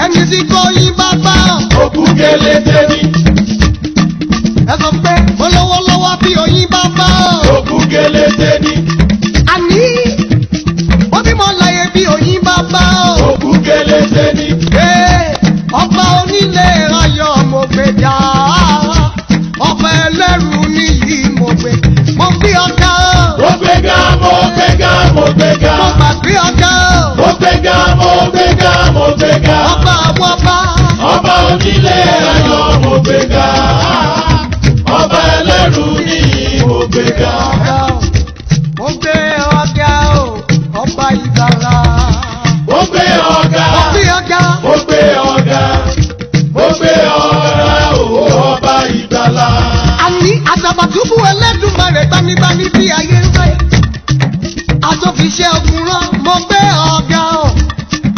ẹni tí kò yín bàbá. Òkú gélété ni. Ẹ sọ pé olówó lọ́wọ́ bí oyin bàbá. Òkú gélété ni. Àní ó bímọ láyé bí oyin bàbá. Òkú gélété ni. Ọba onílé ayọ̀ mo gbèjà. Ọba ẹlẹ́rù níyì mo gbé. Mo gbé ọ̀gá. Mo gbéga, mo gbéga, mo gbéga. Mo gbàgbé ọ̀gá. Mo gbéga, mo gbéga, mo gbéga. Ọba àwọn ọba. Ọba onílé ayọ̀ mo gbéga. Ọba ẹlẹ́rù níyì mo gbéga. Mo gbé ọ̀gá o, ọba ìgbàlà. Mo gbé ọ̀gá. Mo gbé ọ̀gá. Mo gbé ọ̀gá. Mo gbé ọ̀gá o, ọba ìgbàlà. Àní Àtàbàtúbú Ẹlẹ́dùmarè gbanigbani bí ayé ń fẹ́. Àtòfiṣẹ́ ogun rán, mo gbé ọ̀gá o,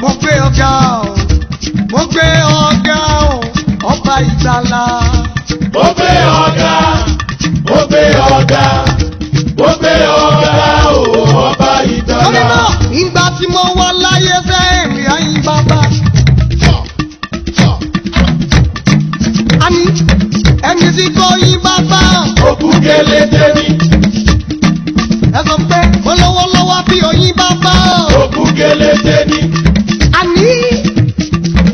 mo gbé ọ̀gá o, mo gbé ọ̀gá o, ọba ìgbàlà. Mo gbé ọ̀gá. Mo gbé ọ̀gá. Mo gbé ọ̀gá o, ọba ìgbàlà. Lórí náà, ìgbà tí mo wà láyé sẹ́yìn ayín bàbá. Àní ẹni tí kò yín bàbá. Òkú gélété ni. Ẹ sọ pé olówó lọ́wọ́ bí oyin bàbá. Òkú gélété ni. Àní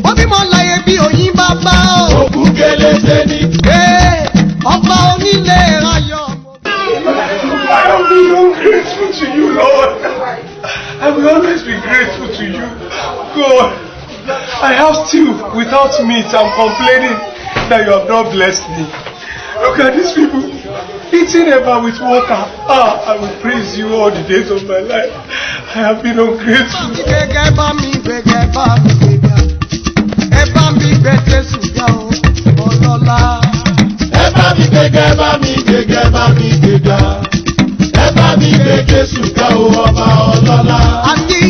ó bímọ láyé bí oyin bàbá. Òkú gélété ni. Ọba onílé ayọ̀. I am being ungrateful to you, Lord. I will always be grateful to you, God. I have stew without meat. I'm complaining that you have not blessed me. Look at these people eating eba with water. I will praise you all the days of my life. I have been ungrateful. Gẹ́gẹ́ bá mi gbẹ̀gẹ́ bá mi gbẹ̀gà. Ẹ bá mi gbẹ Jésù ga o, ọlọ́lá. Ẹ bá mi gbéga, ẹ bá mi gbéga, ẹ bá mi gbéga. Ẹ bá mi gbé Jésù ga o, ọba ọlọ́lá. Àní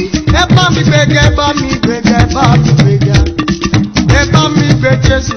ẹ bá mi gbẹ̀gẹ́ bá mi gbẹ̀gẹ́ bá mi gbẹ̀gà. Ẹ bá mi gbẹ Jésù